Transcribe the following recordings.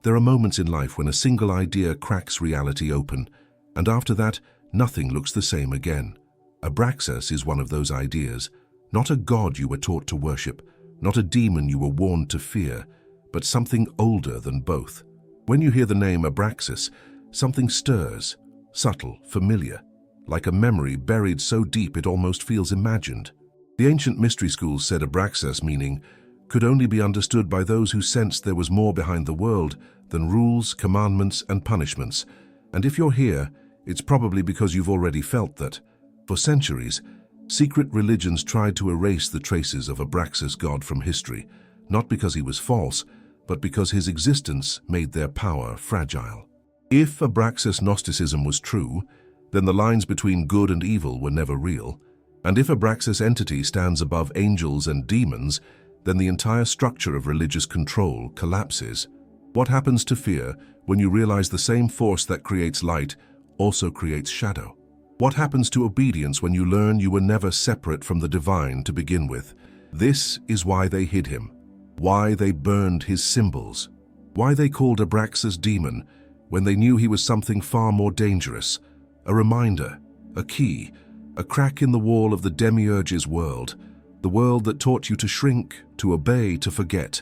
There are moments in life when a single idea cracks reality open, and after that, nothing looks the same again. ABRAXAS is one of those ideas, not a god you were taught to worship, not a demon you were warned to fear, but something older than both. When you hear the name ABRAXAS, something stirs, subtle, familiar, like a memory buried so deep it almost feels imagined. The ancient mystery schools said ABRAXAS meaning could only be understood by those who sensed there was more behind the world than rules, commandments, and punishments. And if you're here, it's probably because you've already felt that. For centuries, secret religions tried to erase the traces of ABRAXAS God from history, not because he was false, but because his existence made their power fragile. If ABRAXAS Gnosticism was true, then the lines between good and evil were never real. And if ABRAXAS entity stands above angels and demons, then the entire structure of religious control collapses. What happens to fear when you realize the same force that creates light also creates shadow? What happens to obedience when you learn you were never separate from the divine to begin with? This is why they hid him, why they burned his symbols, why they called ABRAXAS demon when they knew he was something far more dangerous, a reminder, a key, a crack in the wall of the demiurge's world, the world that taught you to shrink, to obey, to forget.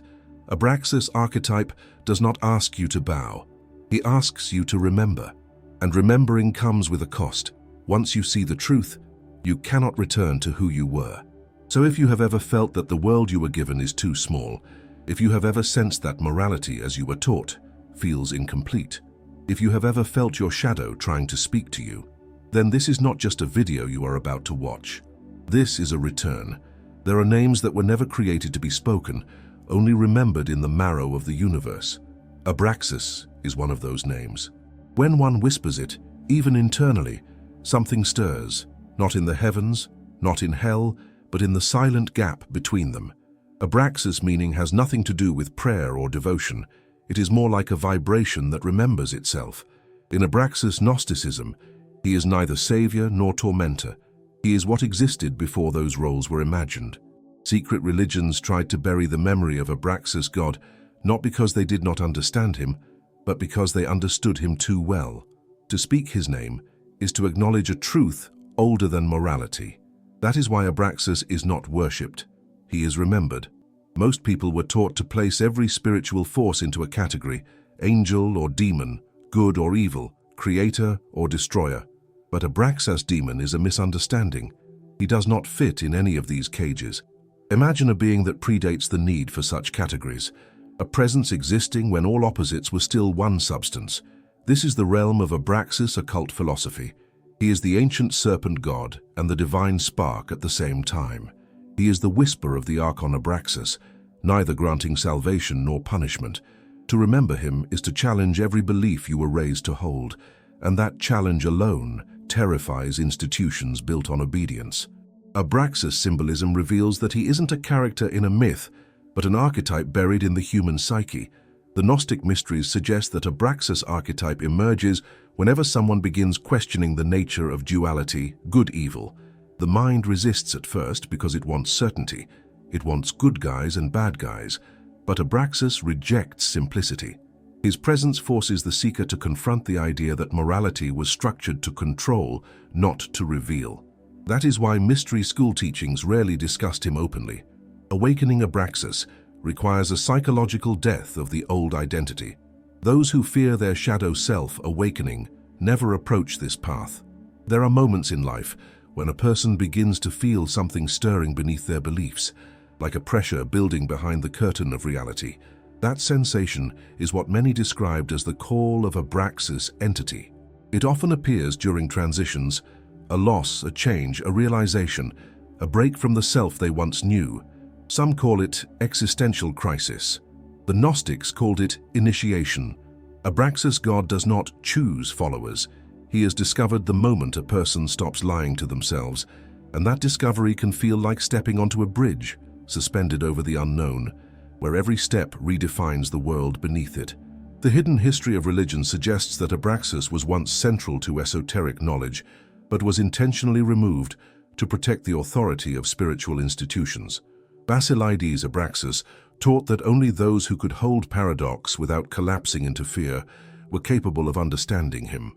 ABRAXAS archetype does not ask you to bow. He asks you to remember. And remembering comes with a cost. Once you see the truth, you cannot return to who you were. So if you have ever felt that the world you were given is too small, if you have ever sensed that morality as you were taught feels incomplete, if you have ever felt your shadow trying to speak to you, then this is not just a video you are about to watch. This is a return. There are names that were never created to be spoken, only remembered in the marrow of the universe. ABRAXAS is one of those names. When one whispers it, even internally, something stirs, not in the heavens, not in hell, but in the silent gap between them. ABRAXAS meaning has nothing to do with prayer or devotion. It is more like a vibration that remembers itself. In ABRAXAS Gnosticism, he is neither savior nor tormentor. He is what existed before those roles were imagined. Secret religions tried to bury the memory of ABRAXAS God, not because they did not understand him, but because they understood him too well. To speak his name is to acknowledge a truth older than morality. That is why ABRAXAS is not worshipped. He is remembered. Most people were taught to place every spiritual force into a category, angel or demon, good or evil, creator or destroyer. But ABRAXAS demon is a misunderstanding. He does not fit in any of these cages. Imagine a being that predates the need for such categories, a presence existing when all opposites were still one substance. This is the realm of ABRAXAS occult philosophy. He is the ancient serpent god and the divine spark at the same time. He is the whisper of the Archon ABRAXAS, neither granting salvation nor punishment. To remember him is to challenge every belief you were raised to hold, and that challenge alone terrifies institutions built on obedience. ABRAXAS symbolism reveals that he isn't a character in a myth, but an archetype buried in the human psyche. The Gnostic mysteries suggest that ABRAXAS archetype emerges whenever someone begins questioning the nature of duality, good-evil. The mind resists at first because it wants certainty. It wants good guys and bad guys, but ABRAXAS rejects simplicity. His presence forces the seeker to confront the idea that morality was structured to control, not to reveal. That is why mystery school teachings rarely discussed him openly. Awakening ABRAXAS requires a psychological death of the old identity. Those who fear their shadow self awakening never approach this path. There are moments in life when a person begins to feel something stirring beneath their beliefs, like a pressure building behind the curtain of reality. That sensation is what many described as the call of ABRAXAS entity. It often appears during transitions, a loss, a change, a realization, a break from the self they once knew. Some call it existential crisis. The Gnostics called it initiation. ABRAXAS God does not choose followers. He is discovered the moment a person stops lying to themselves, and that discovery can feel like stepping onto a bridge, suspended over the unknown, where every step redefines the world beneath it. The hidden history of religion suggests that ABRAXAS was once central to esoteric knowledge, but was intentionally removed to protect the authority of spiritual institutions. Basilides ABRAXAS, taught that only those who could hold paradox without collapsing into fear were capable of understanding him.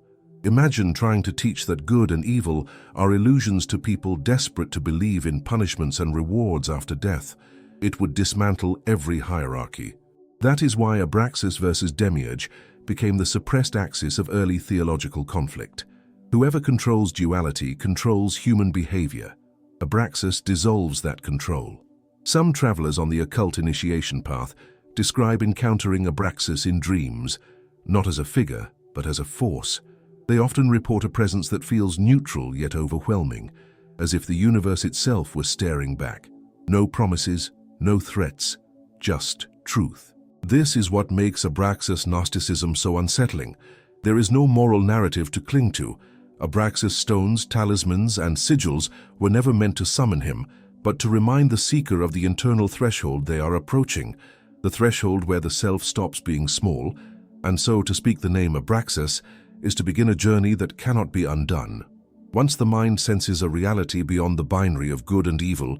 Imagine trying to teach that good and evil are illusions to people desperate to believe in punishments and rewards after death. It would dismantle every hierarchy. That is why Abraxas versus Demiurge became the suppressed axis of early theological conflict. Whoever controls duality controls human behavior. Abraxas dissolves that control. Some travelers on the occult initiation path describe encountering Abraxas in dreams, not as a figure, but as a force. They often report a presence that feels neutral yet overwhelming, as if the universe itself was staring back. No promises, no threats, just truth. This is what makes Abraxas Gnosticism so unsettling. There is no moral narrative to cling to. Abraxas stones, talismans, and sigils were never meant to summon him, but to remind the seeker of the internal threshold they are approaching, the threshold where the self stops being small, and so to speak the name Abraxas is to begin a journey that cannot be undone. Once the mind senses a reality beyond the binary of good and evil,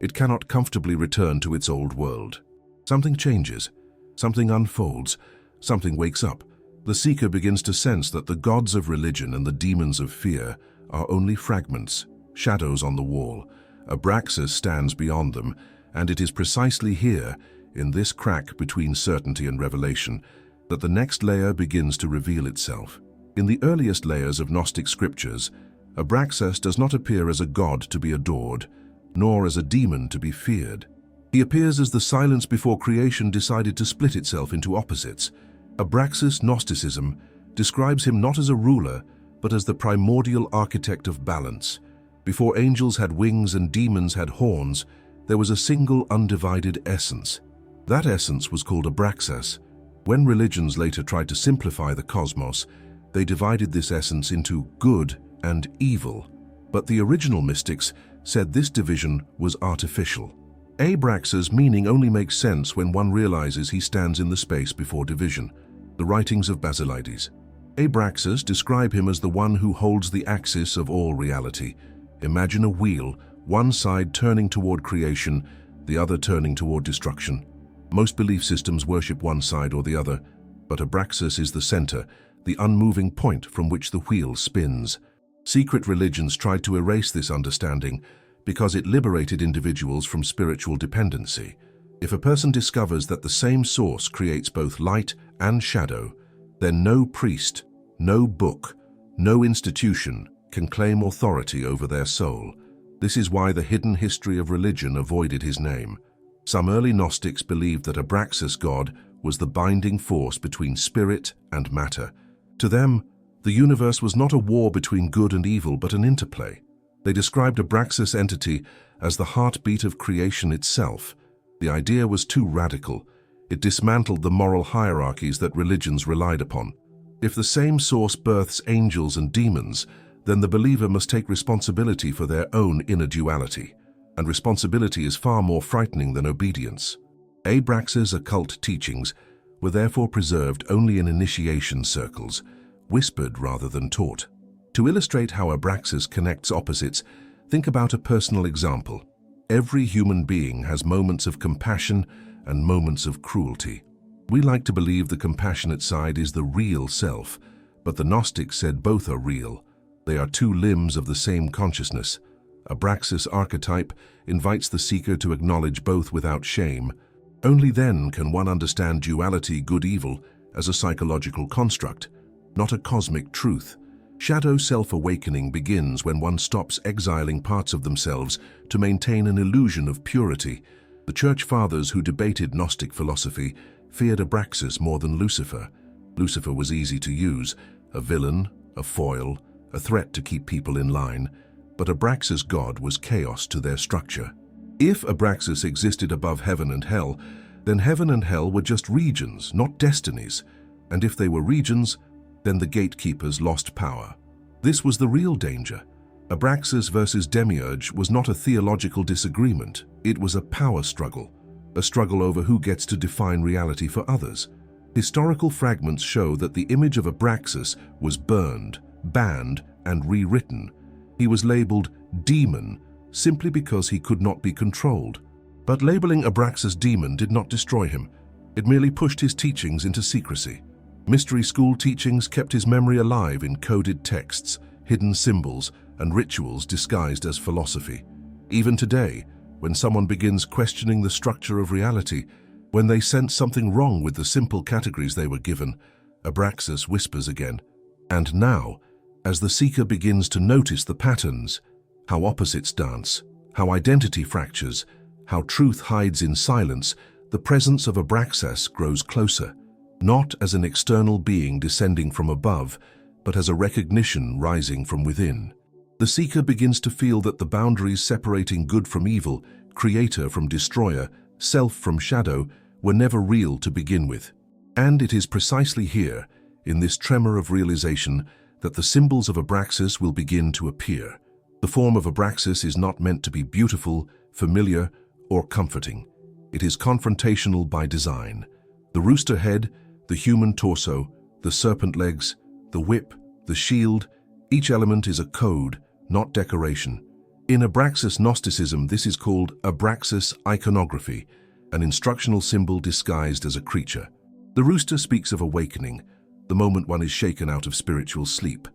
it cannot comfortably return to its old world. Something changes, something unfolds, something wakes up. The seeker begins to sense that the gods of religion and the demons of fear are only fragments, shadows on the wall. Abraxas stands beyond them, and it is precisely here, in this crack between certainty and revelation, that the next layer begins to reveal itself. In the earliest layers of Gnostic scriptures, Abraxas does not appear as a god to be adored, nor as a demon to be feared. He appears as the silence before creation decided to split itself into opposites. Abraxas Gnosticism describes him not as a ruler, but as the primordial architect of balance. Before angels had wings and demons had horns, there was a single undivided essence. That essence was called Abraxas. When religions later tried to simplify the cosmos, they divided this essence into good and evil. But the original mystics said this division was artificial. Abraxas' meaning only makes sense when one realizes he stands in the space before division. The writings of Basilides. Abraxas describe him as the one who holds the axis of all reality. Imagine a wheel, one side turning toward creation, the other turning toward destruction. Most belief systems worship one side or the other, but Abraxas is the center, the unmoving point from which the wheel spins. Secret religions tried to erase this understanding because it liberated individuals from spiritual dependency. If a person discovers that the same source creates both light and shadow, then no priest, no book, no institution can claim authority over their soul. This is why the hidden history of religion avoided his name. Some early Gnostics believed that Abraxas God was the binding force between spirit and matter. To them, the universe was not a war between good and evil, but an interplay. They described Abraxas' entity as the heartbeat of creation itself. The idea was too radical. It dismantled the moral hierarchies that religions relied upon. If the same source births angels and demons, then the believer must take responsibility for their own inner duality. And responsibility is far more frightening than obedience. Abraxas' occult teachings were therefore preserved only in initiation circles, whispered rather than taught. To illustrate how Abraxas connects opposites, think about a personal example. Every human being has moments of compassion and moments of cruelty. We like to believe the compassionate side is the real self, but the Gnostics said both are real. They are two limbs of the same consciousness. Abraxas' archetype invites the seeker to acknowledge both without shame. Only then can one understand duality, good-evil, as a psychological construct, not a cosmic truth. Shadow self-awakening begins when one stops exiling parts of themselves to maintain an illusion of purity. The Church Fathers who debated Gnostic philosophy feared Abraxas more than Lucifer. Lucifer was easy to use, a villain, a foil, a threat to keep people in line, but Abraxas' God was chaos to their structure. If Abraxas existed above heaven and hell, then heaven and hell were just regions, not destinies, and if they were regions, then the gatekeepers lost power. This was the real danger. Abraxas versus Demiurge was not a theological disagreement, it was a power struggle, a struggle over who gets to define reality for others. Historical fragments show that the image of Abraxas was burned, banned, and rewritten. He was labeled demon simply because he could not be controlled. But labeling ABRAXAS demon did not destroy him. It merely pushed his teachings into secrecy. Mystery school teachings kept his memory alive in coded texts, hidden symbols, and rituals disguised as philosophy. Even today, when someone begins questioning the structure of reality, when they sense something wrong with the simple categories they were given, ABRAXAS whispers again. And now, as the seeker begins to notice the patterns, how opposites dance, how identity fractures, how truth hides in silence, the presence of ABRAXAS grows closer, not as an external being descending from above, but as a recognition rising from within. The seeker begins to feel that the boundaries separating good from evil, creator from destroyer, self from shadow, were never real to begin with. And it is precisely here, in this tremor of realization, that the symbols of ABRAXAS will begin to appear. The form of ABRAXAS is not meant to be beautiful, familiar, or comforting. It is confrontational by design. The rooster head, the human torso, the serpent legs, the whip, the shield, each element is a code, not decoration. In ABRAXAS Gnosticism, this is called ABRAXAS iconography, an instructional symbol disguised as a creature. The rooster speaks of awakening, the moment one is shaken out of spiritual sleep.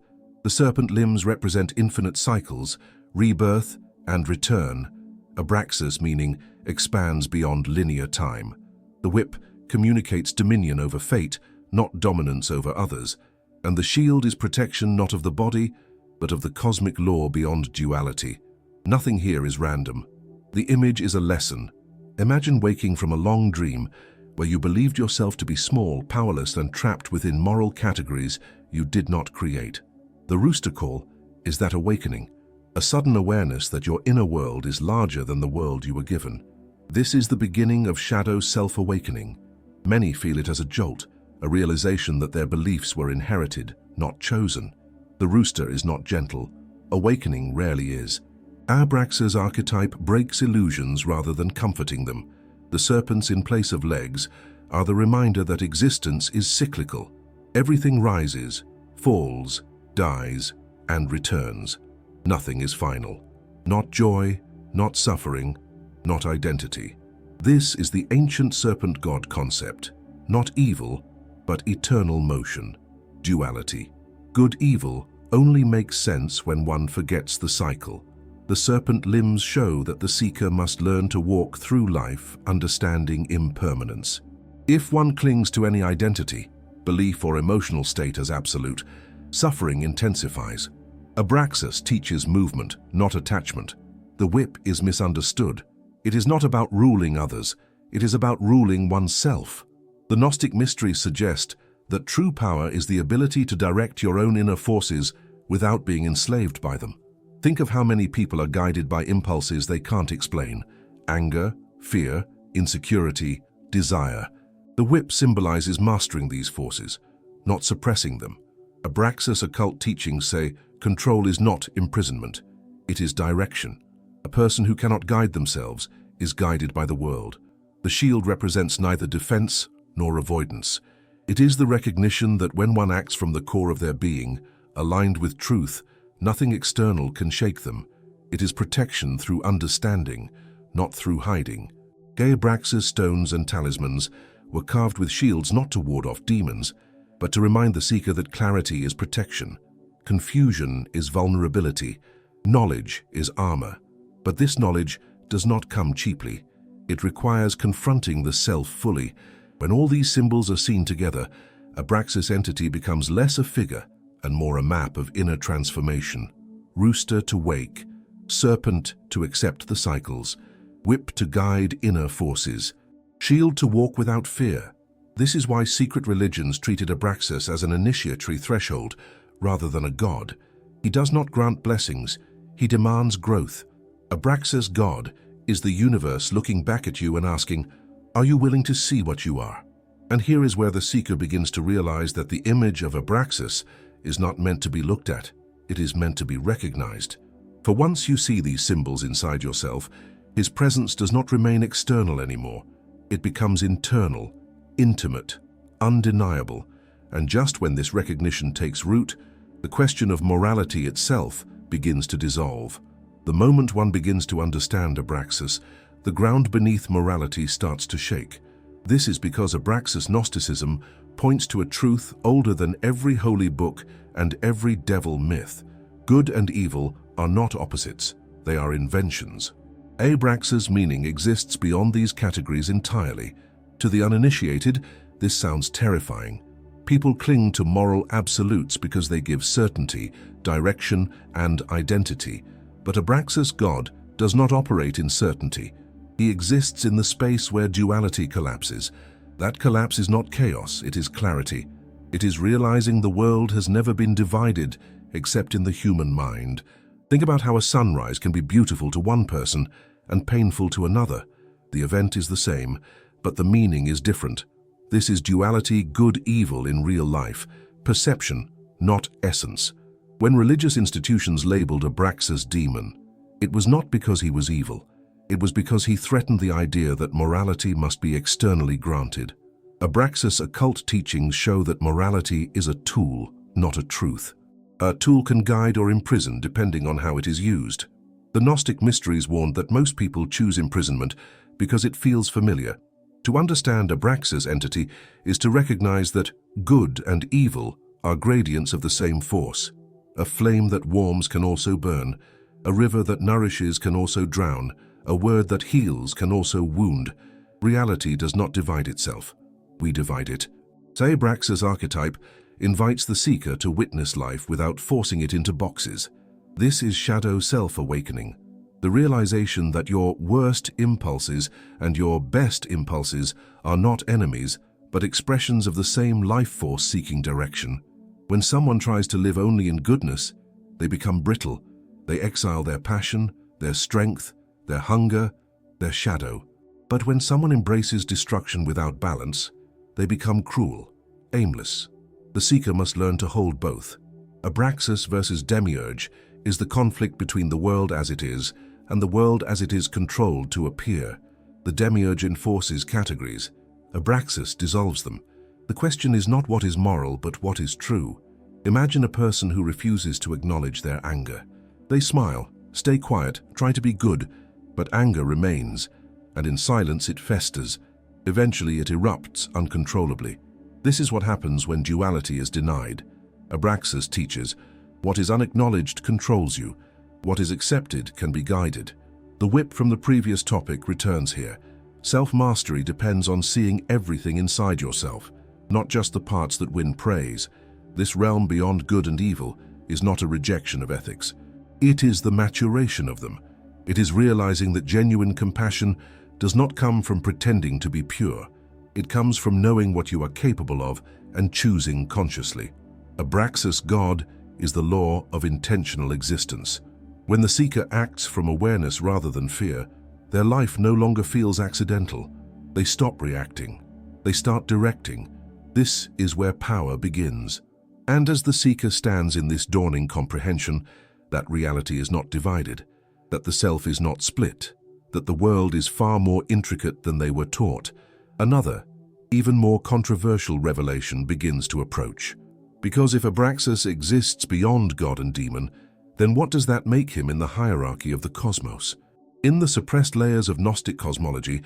The serpent limbs represent infinite cycles, rebirth and return. ABRAXAS meaning expands beyond linear time. The whip communicates dominion over fate, not dominance over others. And the shield is protection not of the body, but of the cosmic law beyond duality. Nothing here is random. The image is a lesson. Imagine waking from a long dream where you believed yourself to be small, powerless, and trapped within moral categories you did not create. The rooster call is that awakening, a sudden awareness that your inner world is larger than the world you were given. This is the beginning of shadow self-awakening. Many feel it as a jolt, a realization that their beliefs were inherited, not chosen. The rooster is not gentle. Awakening rarely is. ABRAXAS archetype breaks illusions rather than comforting them. The serpents in place of legs are the reminder that existence is cyclical. Everything rises, falls, dies, and returns. Nothing is final. Not joy, not suffering, not identity. This is the ancient serpent god concept. Not evil, but eternal motion. Duality. Good-evil only makes sense when one forgets the cycle. The serpent limbs show that the seeker must learn to walk through life understanding impermanence. If one clings to any identity, belief or emotional state as absolute, suffering intensifies. ABRAXAS teaches movement, not attachment. The whip is misunderstood. It is not about ruling others, it is about ruling oneself. The Gnostic mysteries suggest that true power is the ability to direct your own inner forces without being enslaved by them. Think of how many people are guided by impulses they can't explain: anger, fear, insecurity, desire. The whip symbolizes mastering these forces, not suppressing them. ABRAXAS occult teachings say control is not imprisonment, it is direction. A person who cannot guide themselves is guided by the world. The shield represents neither defense nor avoidance. It is the recognition that when one acts from the core of their being, aligned with truth, nothing external can shake them. It is protection through understanding, not through hiding. ABRAXAS stones and talismans were carved with shields not to ward off demons, but to remind the seeker that clarity is protection, confusion is vulnerability, knowledge is armor. But this knowledge does not come cheaply. It requires confronting the self fully. When all these symbols are seen together, ABRAXAS entity becomes less a figure and more a map of inner transformation. Rooster to wake, serpent to accept the cycles, whip to guide inner forces, shield to walk without fear. This is why secret religions treated ABRAXAS as an initiatory threshold rather than a god. He does not grant blessings, he demands growth. ABRAXAS God is the universe looking back at you and asking, are you willing to see what you are? And here is where the seeker begins to realize that the image of ABRAXAS is not meant to be looked at, it is meant to be recognized. For once you see these symbols inside yourself, his presence does not remain external anymore. It becomes internal, intimate, undeniable. And just when this recognition takes root, the question of morality itself begins to dissolve. The moment one begins to understand ABRAXAS, the ground beneath morality starts to shake. This is because Abraxas Gnosticism points to a truth older than every holy book and every devil myth. Good and evil are not opposites, they are inventions. ABRAXAS meaning exists beyond these categories entirely. To the uninitiated, this sounds terrifying. People cling to moral absolutes because they give certainty, direction, and identity. But Abraxas God does not operate in certainty. He exists in the space where duality collapses. That collapse is not chaos, it is clarity. It is realizing the world has never been divided except in the human mind. Think about how a sunrise can be beautiful to one person and painful to another. The event is the same, but the meaning is different. This is duality, good-evil in real life, perception, not essence. When religious institutions labeled Abraxas demon, it was not because he was evil. It was because he threatened the idea that morality must be externally granted. Abraxas occult teachings show that morality is a tool, not a truth. A tool can guide or imprison depending on how it is used. The Gnostic mysteries warned that most people choose imprisonment because it feels familiar. To understand Abraxas' entity is to recognize that good and evil are gradients of the same force. A flame that warms can also burn. A river that nourishes can also drown. A word that heals can also wound. Reality does not divide itself. We divide it. Abraxas' archetype invites the seeker to witness life without forcing it into boxes. This is shadow self-awakening. The realization that your worst impulses and your best impulses are not enemies, but expressions of the same life force seeking direction. When someone tries to live only in goodness, they become brittle. They exile their passion, their strength, their hunger, their shadow. But when someone embraces destruction without balance, they become cruel, aimless. The seeker must learn to hold both. Abraxas versus Demiurge is the conflict between the world as it is and the world as it is controlled to appear. The Demiurge enforces categories. Abraxas dissolves them. The question is not what is moral, but what is true. Imagine a person who refuses to acknowledge their anger. They smile, stay quiet, try to be good, but anger remains, and in silence it festers. Eventually it erupts uncontrollably. This is what happens when duality is denied. Abraxas teaches, what is unacknowledged controls you. What is accepted can be guided. The whip from the previous topic returns here. Self-mastery depends on seeing everything inside yourself, not just the parts that win praise. This realm beyond good and evil is not a rejection of ethics. It is the maturation of them. It is realizing that genuine compassion does not come from pretending to be pure. It comes from knowing what you are capable of and choosing consciously. Abraxas God is the law of intentional existence. When the seeker acts from awareness rather than fear, their life no longer feels accidental. They stop reacting. They start directing. This is where power begins. And as the seeker stands in this dawning comprehension, that reality is not divided, that the self is not split, that the world is far more intricate than they were taught, another, even more controversial revelation begins to approach. Because if Abraxas exists beyond God and demon, then what does that make him in the hierarchy of the cosmos? In the suppressed layers of Gnostic cosmology,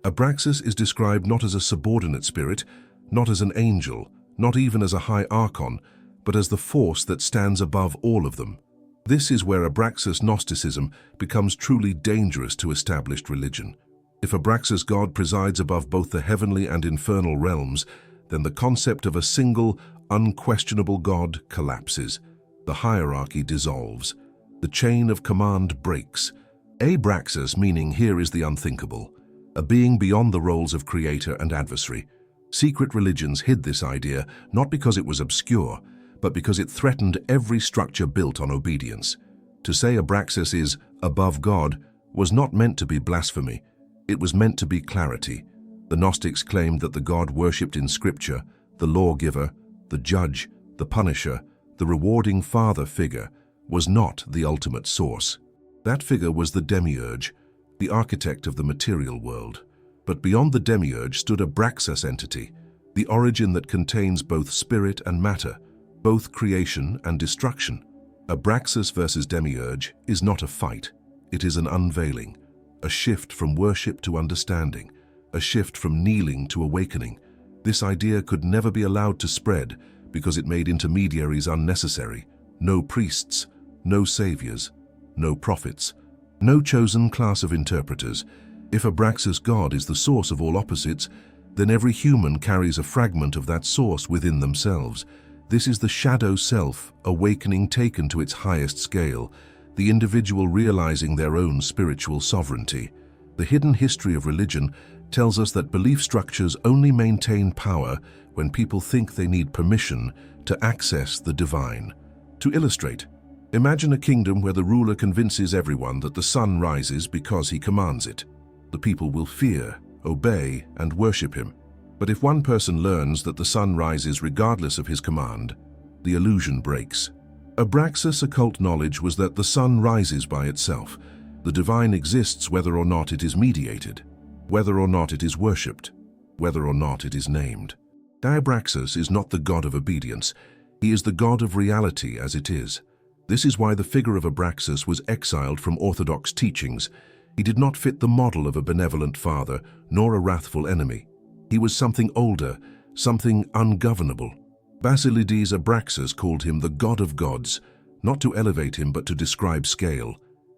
Abraxas is described not as a subordinate spirit, not as an angel, not even as a high archon, but as the force that stands above all of them. This is where Abraxas Gnosticism becomes truly dangerous to established religion. If Abraxas God presides above both the heavenly and infernal realms, then the concept of a single, unquestionable God collapses. The hierarchy dissolves. The chain of command breaks. Abraxas meaning here is the unthinkable, a being beyond the roles of creator and adversary. Secret religions hid this idea not because it was obscure, but because it threatened every structure built on obedience. To say Abraxas is above God was not meant to be blasphemy. It was meant to be clarity. The Gnostics claimed that the God worshipped in Scripture, the lawgiver, the judge, the punisher, the rewarding father figure, was not the ultimate source. That figure was the demiurge, the architect of the material world. But beyond the demiurge stood a Abraxas entity, the origin that contains both spirit and matter, both creation and destruction. Abraxas versus demiurge is not a fight, it is an unveiling. a shift from worship to understanding, a shift from kneeling to awakening. This idea could never be allowed to spread because it made intermediaries unnecessary. No priests, no saviors, no prophets, no chosen class of interpreters. If ABRAXAS God is the source of all opposites, then every human carries a fragment of that source within themselves. This is the shadow self, awakening taken to its highest scale, the individual realizing their own spiritual sovereignty. The hidden history of religion tells us that belief structures only maintain power when people think they need permission to access the divine. To illustrate, imagine a kingdom where the ruler convinces everyone that the sun rises because he commands it. The people will fear, obey, and worship him. But if one person learns that the sun rises regardless of his command, the illusion breaks. ABRAXAS occult knowledge was that the sun rises by itself. The divine exists whether or not it is mediated, whether or not it is worshipped, whether or not it is named. ABRAXAS is not the God of obedience. He is the God of reality as it is. This is why the figure of ABRAXAS was exiled from orthodox teachings. He did not fit the model of a benevolent father, nor a wrathful enemy. He was something older, something ungovernable. Basilides ABRAXAS called him the God of gods, not to elevate him but to describe scale.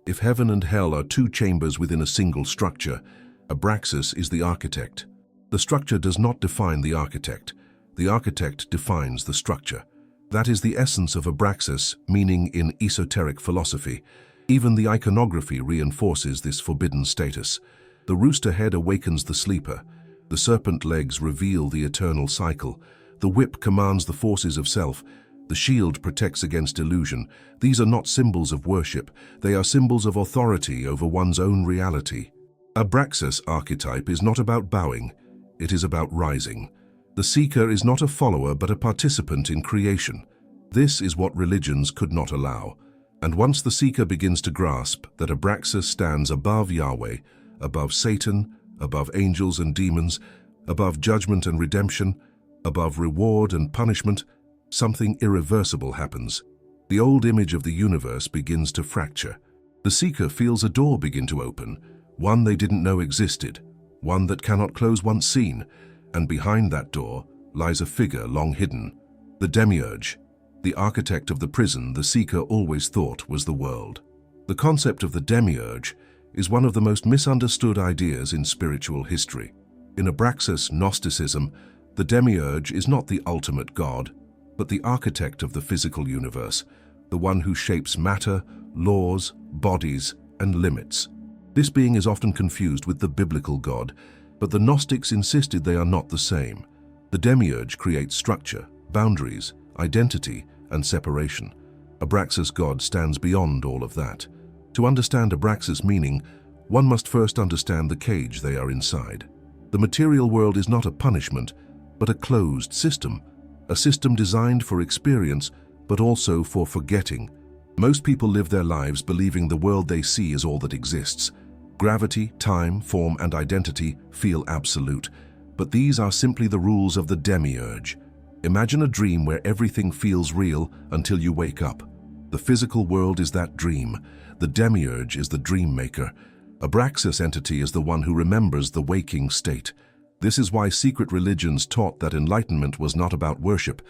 If heaven and hell are two chambers within a single structure, ABRAXAS is the architect. The structure does not define the architect. The architect defines the structure. That is the essence of ABRAXAS, meaning in esoteric philosophy. Even the iconography reinforces this forbidden status. The rooster head awakens the sleeper. The serpent legs reveal the eternal cycle. The whip commands the forces of self. The shield protects against illusion. These are not symbols of worship. They are symbols of authority over one's own reality. ABRAXAS archetype is not about bowing. It is about rising. The seeker is not a follower but a participant in creation. This is what religions could not allow. And once the seeker begins to grasp that ABRAXAS stands above Yahweh, above Satan, above angels and demons, above judgment and redemption, above reward and punishment, something irreversible happens. The old image of the universe begins to fracture. The seeker feels a door begin to open, one they didn't know existed, one that cannot close once seen, and behind that door lies a figure long hidden, the demiurge, the architect of the prison the seeker always thought was the world. The concept of the demiurge is one of the most misunderstood ideas in spiritual history. In ABRAXAS Gnosticism, the demiurge is not the ultimate god, but the architect of the physical universe, the one who shapes matter, laws, bodies, and limits. This being is often confused with the biblical God, but the Gnostics insisted they are not the same. The demiurge creates structure, boundaries, identity, and separation. ABRAXAS God stands beyond all of that. To understand ABRAXAS meaning, one must first understand the cage they are inside. The material world is not a punishment, but a closed system, a system designed for experience, but also for forgetting. Most people live their lives believing the world they see is all that exists. Gravity, time, form, and identity feel absolute, but these are simply the rules of the demiurge. Imagine a dream where everything feels real until you wake up. The physical world is that dream. The demiurge is the dream maker. ABRAXAS entity is the one who remembers the waking state. This is why secret religions taught that enlightenment was not about worship.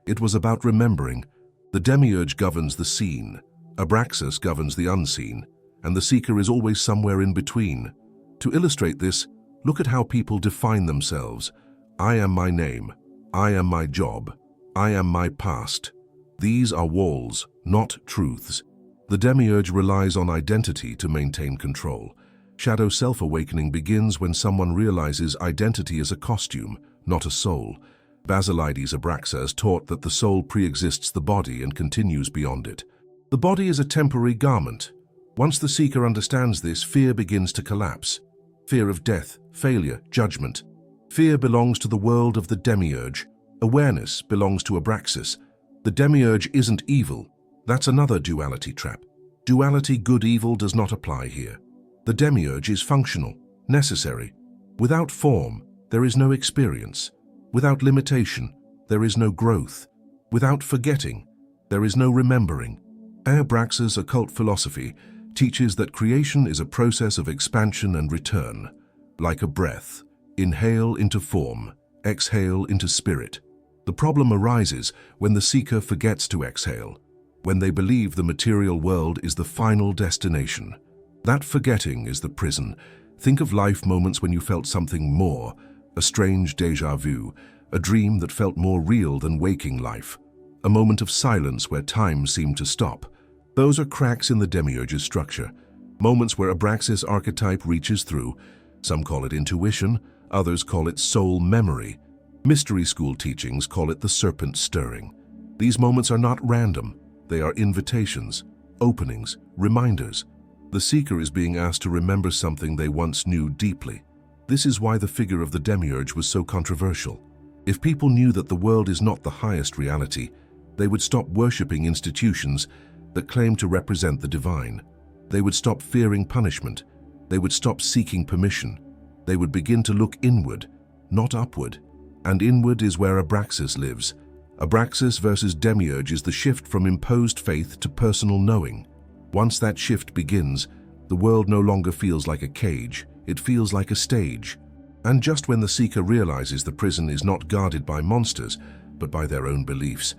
It was about remembering. The demiurge governs the seen. ABRAXAS governs the unseen, and the seeker is always somewhere in between. To illustrate this, look at how people define themselves. I am my name. I am my job. I am my past. These are walls, not truths. The demiurge relies on identity to maintain control. Shadow self-awakening begins when someone realizes identity is a costume, not a soul. Basilides ABRAXAS taught that the soul pre-exists the body and continues beyond it. The body is a temporary garment. Once the seeker understands this, fear begins to collapse. Fear of death, failure, judgment. Fear belongs to the world of the demiurge. Awareness belongs to ABRAXAS. The demiurge isn't evil. That's another duality trap. Duality good-evil does not apply here. The demiurge is functional, necessary. Without form, there is no experience. Without limitation, there is no growth. Without forgetting, there is no remembering. ABRAXAS occult philosophy teaches that creation is a process of expansion and return, like a breath. Inhale into form, exhale into spirit. The problem arises when the seeker forgets to exhale, when they believe the material world is the final destination. That forgetting is the prison. Think of life moments when you felt something more, a strange déjà vu, a dream that felt more real than waking life, a moment of silence where time seemed to stop. Those are cracks in the demiurge's structure, moments where Abraxas archetype reaches through. Some call it intuition, others call it soul memory. Mystery school teachings call it the serpent stirring. These moments are not random, they are invitations, openings, reminders. The seeker is being asked to remember something they once knew deeply. This is why the figure of the demiurge was so controversial. If people knew that the world is not the highest reality, they would stop worshipping institutions that claim to represent the divine. They would stop fearing punishment. They would stop seeking permission. They would begin to look inward, not upward. And inward is where Abraxas lives. Abraxas versus demiurge is the shift from imposed faith to personal knowing. Once that shift begins, the world no longer feels like a cage, it feels like a stage. And just when the seeker realizes the prison is not guarded by monsters, but by their own beliefs,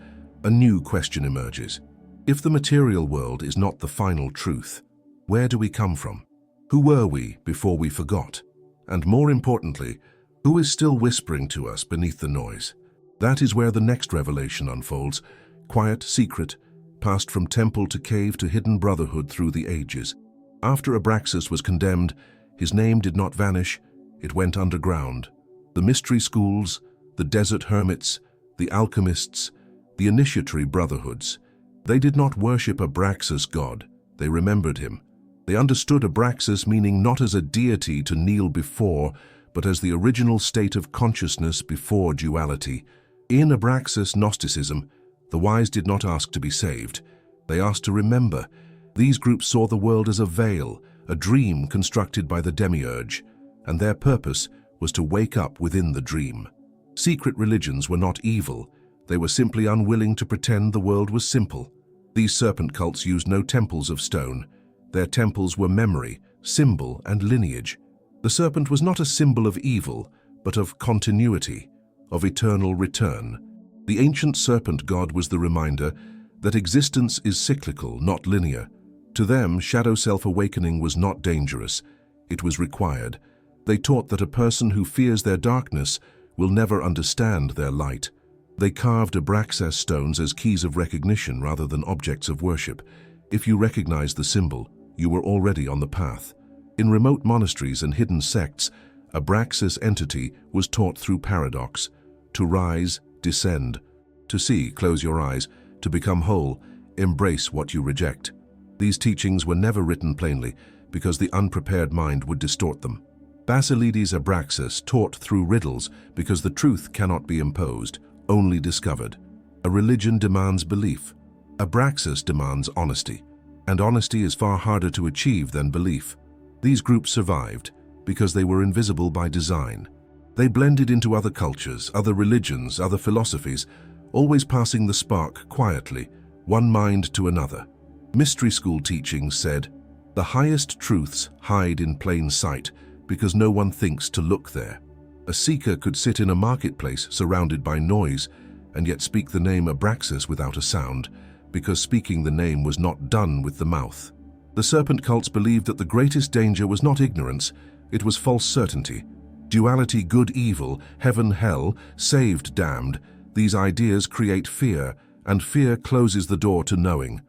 a new question emerges. If the material world is not the final truth, where do we come from? Who were we before we forgot? And more importantly, who is still whispering to us beneath the noise? That is where the next revelation unfolds, quiet, secret, passed from temple to cave to hidden brotherhood through the ages. After Abraxas was condemned, his name did not vanish, it went underground. The mystery schools, the desert hermits, the alchemists, the initiatory brotherhoods, they did not worship Abraxas God, they remembered him. They understood Abraxas meaning not as a deity to kneel before, but as the original state of consciousness before duality. In Abraxas Gnosticism, the wise did not ask to be saved, they asked to remember. These groups saw the world as a veil, a dream constructed by the demiurge, and their purpose was to wake up within the dream. Secret religions were not evil, they were simply unwilling to pretend the world was simple. These serpent cults used no temples of stone. Their temples were memory, symbol, and lineage. The serpent was not a symbol of evil, but of continuity, of eternal return. The ancient serpent god was the reminder that existence is cyclical, not linear. To them, shadow self-awakening was not dangerous, it was required. They taught that a person who fears their darkness will never understand their light. They carved Abraxas stones as keys of recognition rather than objects of worship. If you recognized the symbol, you were already on the path. In remote monasteries and hidden sects, Abraxas entity was taught through paradox. To rise, descend. To see, close your eyes. To become whole, embrace what you reject. These teachings were never written plainly, because the unprepared mind would distort them. Basilides Abraxas taught through riddles because the truth cannot be imposed, only discovered. A religion demands belief. Abraxas demands honesty, and honesty is far harder to achieve than belief. These groups survived because they were invisible by design. They blended into other cultures, other religions, other philosophies, always passing the spark quietly, one mind to another. Mystery school teachings said, "The highest truths hide in plain sight because no one thinks to look there." A seeker could sit in a marketplace surrounded by noise and yet speak the name Abraxas without a sound, because speaking the name was not done with the mouth. The serpent cults believed that the greatest danger was not ignorance, it was false certainty. Duality, good, evil, heaven, hell, saved, damned. These ideas create fear, and fear closes the door to knowing.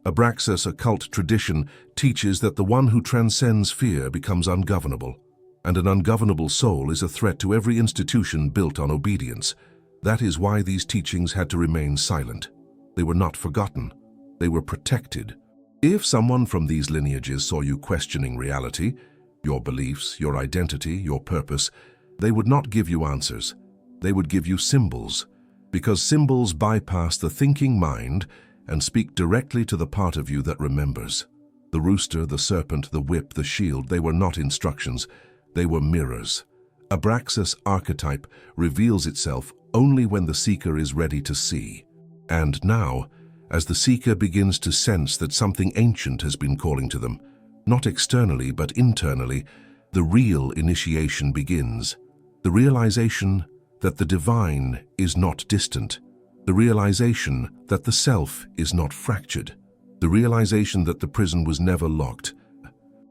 Abraxas occult tradition teaches that the one who transcends fear becomes ungovernable, and an ungovernable soul is a threat to every institution built on obedience. That is why these teachings had to remain silent. They were not forgotten. They were protected. If someone from these lineages saw you questioning reality, your beliefs, your identity, your purpose, they would not give you answers. They would give you symbols, because symbols bypass the thinking mind and speak directly to the part of you that remembers. The rooster, the serpent, the whip, the shield, they were not instructions, they were mirrors. Abraxas archetype reveals itself only when the seeker is ready to see. And now, as the seeker begins to sense that something ancient has been calling to them, Not externally, but internally, the real initiation begins. The realization that the divine is not distant. The realization that the self is not fractured. The realization that the prison was never locked.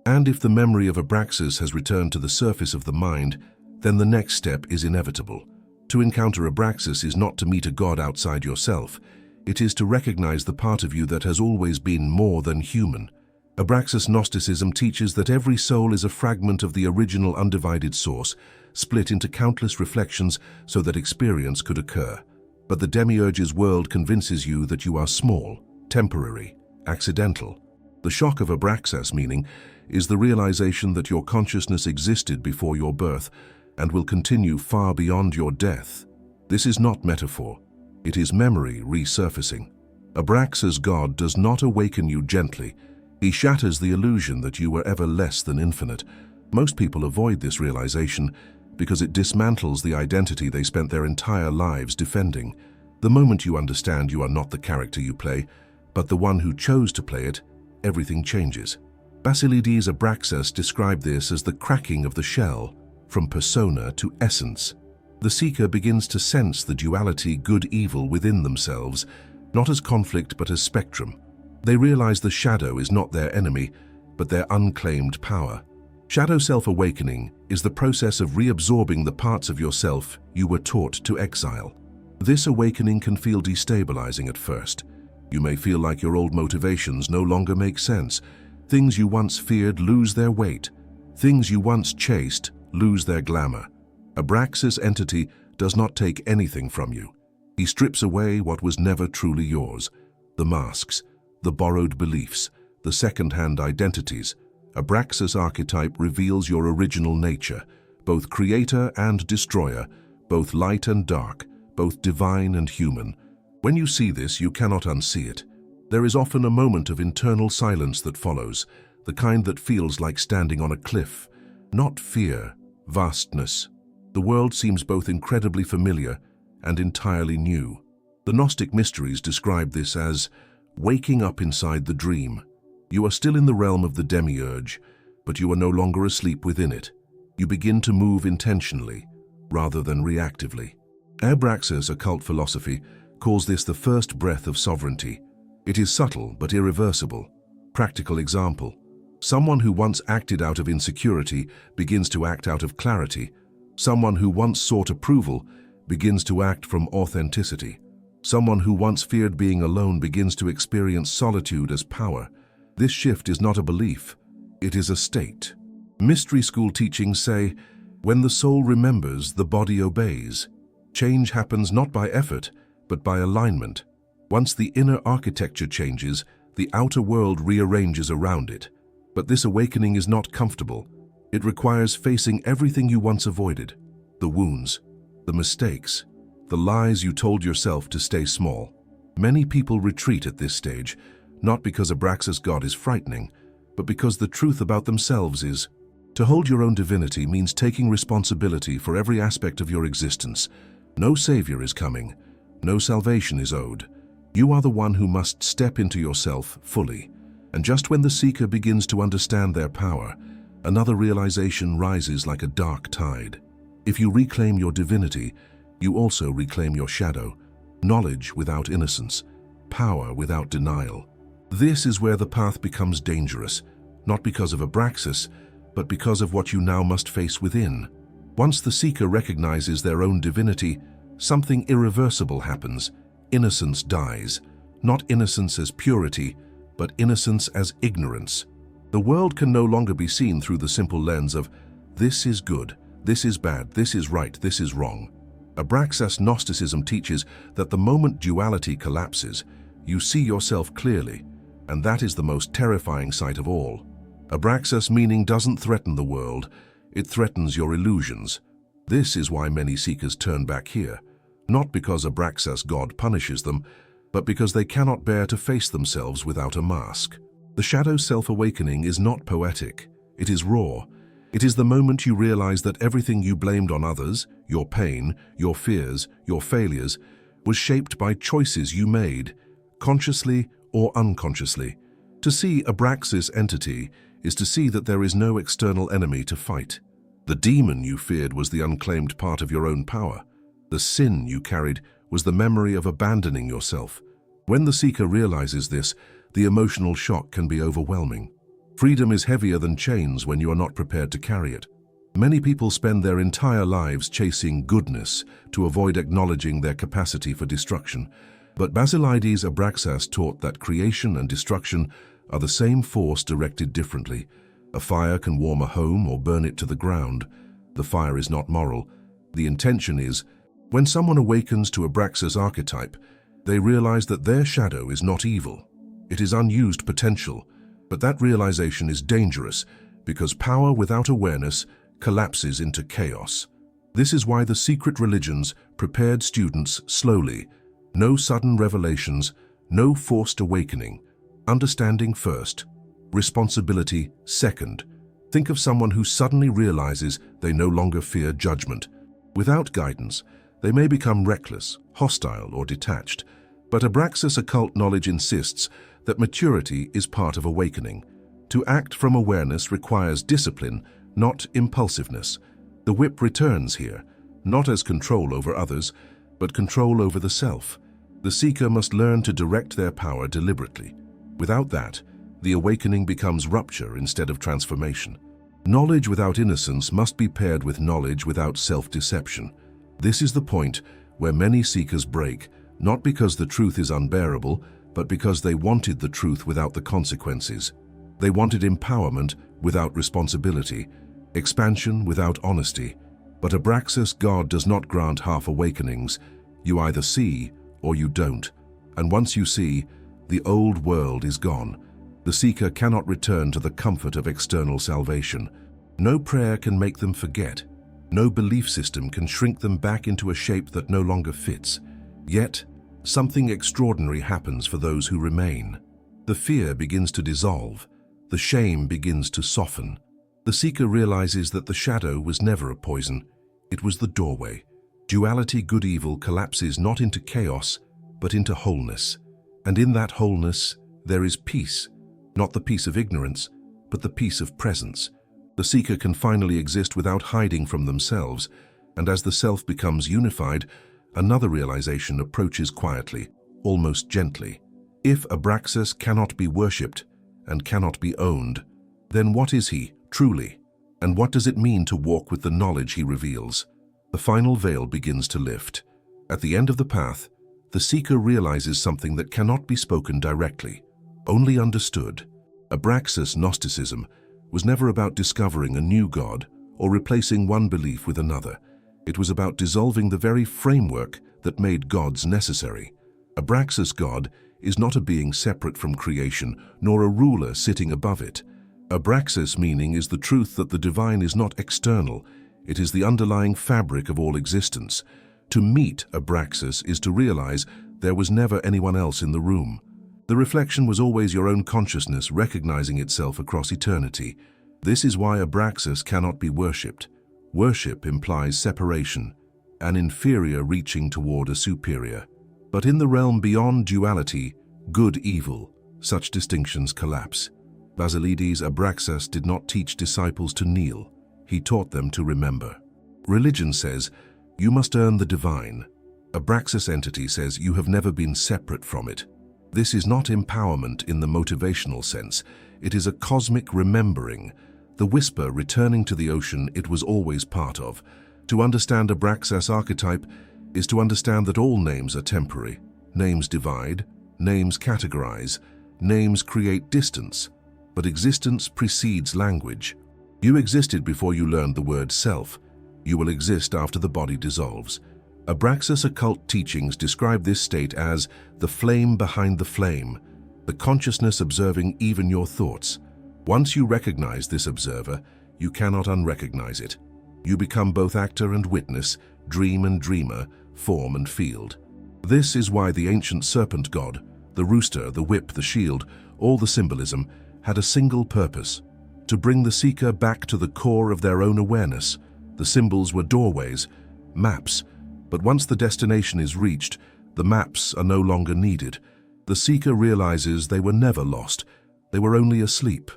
And if the memory of Abraxas has returned to the surface of the mind, then the next step is inevitable. To encounter Abraxas is not to meet a god outside yourself. It is to recognize the part of you that has always been more than human. Abraxas Gnosticism teaches that every soul is a fragment of the original undivided source, split into countless reflections so that experience could occur. But the demiurge's world convinces you that you are small, temporary, accidental. The shock of Abraxas meaning is the realization that your consciousness existed before your birth and will continue far beyond your death. This is not metaphor. It is memory resurfacing. Abraxas' God does not awaken you gently. He shatters the illusion that you were ever less than infinite. Most people avoid this realization because it dismantles the identity they spent their entire lives defending. The moment you understand you are not the character you play, but the one who chose to play it, everything changes. Basilides Abraxas described this as the cracking of the shell, from persona to essence. The seeker begins to sense the duality good-evil within themselves, not as conflict but as spectrum. They realize the shadow is not their enemy, but their unclaimed power. Shadow self-awakening is the process of reabsorbing the parts of yourself you were taught to exile. This awakening can feel destabilizing at first. You may feel like your old motivations no longer make sense. Things you once feared lose their weight. Things you once chased lose their glamour. Abraxas' entity does not take anything from you. He strips away what was never truly yours. The masks, the borrowed beliefs, the second-hand identities. Abraxas' archetype reveals your original nature, both creator and destroyer, both light and dark, both divine and human. When you see this, you cannot unsee it. There is often a moment of internal silence that follows, the kind that feels like standing on a cliff. Not fear, vastness. The world seems both incredibly familiar and entirely new. The Gnostic mysteries describe this as waking up inside the dream. You are still in the realm of the demiurge, but you are no longer asleep within it. You begin to move intentionally, rather than reactively. Abraxas' occult philosophy calls this the first breath of sovereignty. It is subtle but irreversible. Practical example. Someone who once acted out of insecurity begins to act out of clarity. Someone who once sought approval begins to act from authenticity. Someone who once feared being alone begins to experience solitude as power. This shift is not a belief, it is a state. Mystery school teachings say, when the soul remembers, the body obeys. Change happens not by effort, but by alignment. Once the inner architecture changes, the outer world rearranges around it. But this awakening is not comfortable. It requires facing everything you once avoided. The wounds, the mistakes, the lies you told yourself to stay small. Many people retreat at this stage, not because Abraxas' God is frightening, but because the truth about themselves is. To hold your own divinity means taking responsibility for every aspect of your existence. No savior is coming. No salvation is owed. You are the one who must step into yourself fully. And just when the seeker begins to understand their power, another realization rises like a dark tide. If you reclaim your divinity, you also reclaim your shadow. Knowledge without innocence, power without denial. This is where the path becomes dangerous, not because of Abraxas, but because of what you now must face within. Once the seeker recognizes their own divinity, something irreversible happens. Innocence dies. Not innocence as purity, but innocence as ignorance. The world can no longer be seen through the simple lens of this is good, this is bad, this is right, this is wrong. Abraxas Gnosticism teaches that the moment duality collapses, you see yourself clearly, and that is the most terrifying sight of all. Abraxas meaning doesn't threaten the world, it threatens your illusions. This is why many seekers turn back here, not because Abraxas God punishes them, but because they cannot bear to face themselves without a mask. The shadow self-awakening is not poetic, it is raw. It is the moment you realize that everything you blamed on others, your pain, your fears, your failures, was shaped by choices you made, consciously or unconsciously. To see Abraxas' entity is to see that there is no external enemy to fight. The demon you feared was the unclaimed part of your own power. The sin you carried was the memory of abandoning yourself. When the seeker realizes this, the emotional shock can be overwhelming. Freedom is heavier than chains when you are not prepared to carry it. Many people spend their entire lives chasing goodness to avoid acknowledging their capacity for destruction. But Basilides Abraxas taught that creation and destruction are the same force directed differently. A fire can warm a home or burn it to the ground. The fire is not moral. The intention is, when someone awakens to Abraxas archetype, they realize that their shadow is not evil. It is unused potential. But that realization is dangerous because power without awareness collapses into chaos. This is why the secret religions prepared students slowly. No sudden revelations, no forced awakening. Understanding first, responsibility second. Think of someone who suddenly realizes they no longer fear judgment. Without guidance, they may become reckless, hostile, or detached. But Abraxas occult knowledge insists that maturity is part of awakening. To act from awareness requires discipline, not impulsiveness. The whip returns here, not as control over others, but control over the self. The seeker must learn to direct their power deliberately. Without that, the awakening becomes rupture instead of transformation. Knowledge without innocence must be paired with knowledge without self-deception. This is the point where many seekers break, not because the truth is unbearable, but because they wanted the truth without the consequences. They wanted empowerment without responsibility, expansion without honesty. But Abraxas God does not grant half awakenings. You either see or you don't. And once you see, the old world is gone. The seeker cannot return to the comfort of external salvation. No prayer can make them forget. No belief system can shrink them back into a shape that no longer fits. Yet, something extraordinary happens for those who remain. The fear begins to dissolve. The shame begins to soften. The seeker realizes that the shadow was never a poison. It was the doorway. Duality good-evil collapses not into chaos, but into wholeness. And in that wholeness, there is peace. Not the peace of ignorance, but the peace of presence. The seeker can finally exist without hiding from themselves, and as the self becomes unified, another realization approaches quietly, almost gently. If Abraxas cannot be worshipped and cannot be owned, then what is he, truly? And what does it mean to walk with the knowledge he reveals? The final veil begins to lift. At the end of the path, the seeker realizes something that cannot be spoken directly, only understood. Abraxas Gnosticism was never about discovering a new God or replacing one belief with another. It was about dissolving the very framework that made gods necessary. Abraxas God is not a being separate from creation, nor a ruler sitting above it. Abraxas meaning is the truth that the divine is not external. It is the underlying fabric of all existence. To meet Abraxas is to realize there was never anyone else in the room. The reflection was always your own consciousness recognizing itself across eternity. This is why Abraxas cannot be worshipped. Worship implies separation, an inferior reaching toward a superior. But in the realm beyond duality, good-evil, such distinctions collapse. Basilides Abraxas did not teach disciples to kneel. He taught them to remember. Religion says, you must earn the divine. Abraxas entity says you have never been separate from it. This is not empowerment in the motivational sense. It is a cosmic remembering, the whisper returning to the ocean it was always part of. To understand Abraxas archetype is to understand that all names are temporary. Names divide, names categorize, names create distance, but existence precedes language. You existed before you learned the word self. You will exist after the body dissolves. Abraxas occult teachings describe this state as the flame behind the flame, the consciousness observing even your thoughts. Once you recognize this observer, you cannot unrecognize it. You become both actor and witness, dream and dreamer, form and field. This is why the ancient serpent god, the rooster, the whip, the shield, all the symbolism, had a single purpose: to bring the seeker back to the core of their own awareness. The symbols were doorways, maps, but once the destination is reached, the maps are no longer needed. The seeker realizes they were never lost. They were only asleep.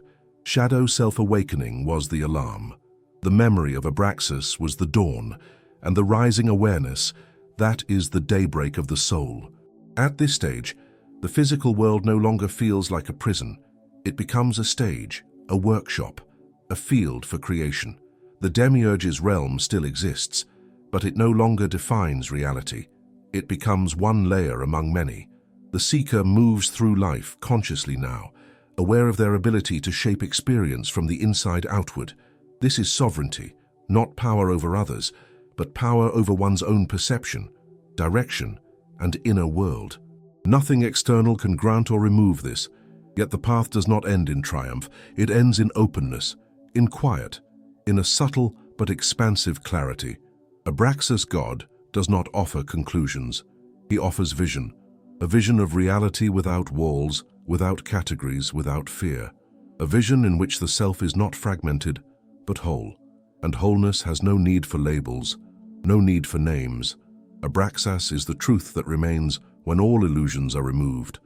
Shadow self-awakening was the alarm. The memory of Abraxas was the dawn, and the rising awareness, that is the daybreak of the soul. At this stage, the physical world no longer feels like a prison. It becomes a stage, a workshop, a field for creation. The demiurge's realm still exists, but it no longer defines reality. It becomes one layer among many. The seeker moves through life consciously now, aware of their ability to shape experience from the inside outward. This is sovereignty, not power over others, but power over one's own perception, direction, and inner world. Nothing external can grant or remove this, yet the path does not end in triumph. It ends in openness, in quiet, in a subtle but expansive clarity. Abraxas God does not offer conclusions. He offers vision, a vision of reality without walls, without categories, without fear. A vision in which the self is not fragmented, but whole, and wholeness has no need for labels, no need for names. Abraxas is the truth that remains when all illusions are removed.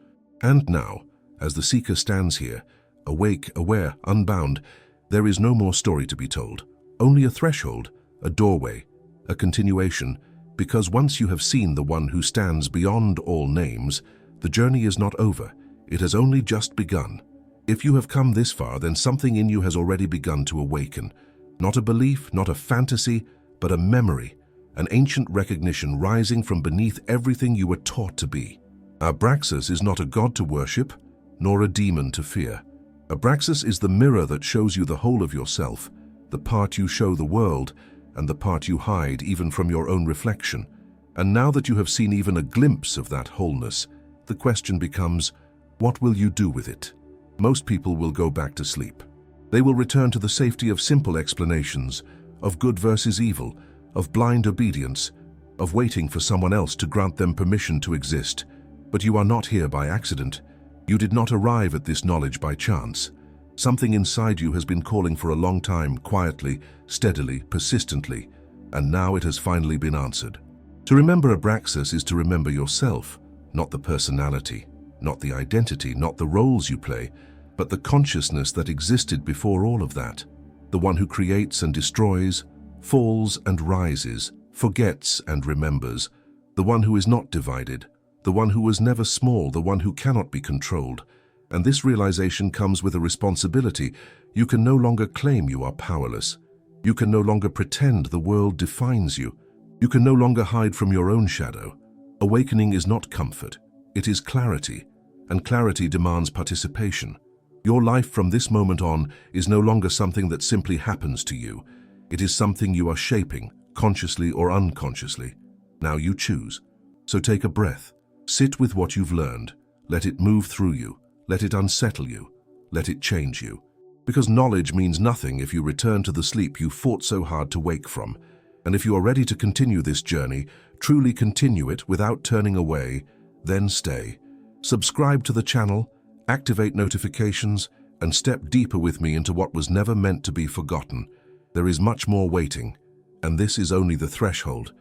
And now, as the seeker stands here, awake, aware, unbound, there is no more story to be told, only a threshold, a doorway, a continuation, because once you have seen the one who stands beyond all names, the journey is not over, it has only just begun. If you have come this far, then something in you has already begun to awaken. Not a belief, not a fantasy, but a memory, an ancient recognition rising from beneath everything you were taught to be. Abraxas is not a god to worship, nor a demon to fear. Abraxas is the mirror that shows you the whole of yourself, the part you show the world, and the part you hide even from your own reflection. And now that you have seen even a glimpse of that wholeness, the question becomes, what will you do with it? Most people will go back to sleep. They will return to the safety of simple explanations, of good versus evil, of blind obedience, of waiting for someone else to grant them permission to exist. But you are not here by accident. You did not arrive at this knowledge by chance. Something inside you has been calling for a long time, quietly, steadily, persistently, and now it has finally been answered. To remember Abraxas is to remember yourself, not the personality, not the identity, not the roles you play, but the consciousness that existed before all of that. The one who creates and destroys, falls and rises, forgets and remembers. The one who is not divided, the one who was never small, the one who cannot be controlled. And this realization comes with a responsibility. You can no longer claim you are powerless. You can no longer pretend the world defines you. You can no longer hide from your own shadow. Awakening is not comfort, it is clarity, and clarity demands participation. Your life from this moment on is no longer something that simply happens to you. It is something you are shaping, consciously or unconsciously. Now you choose. So take a breath. Sit with what you've learned. Let it move through you. Let it unsettle you. Let it change you. Because knowledge means nothing if you return to the sleep you fought so hard to wake from. And if you are ready to continue this journey, truly continue it without turning away, then stay. Subscribe to the channel, activate notifications, and step deeper with me into what was never meant to be forgotten. There is much more waiting, and this is only the threshold.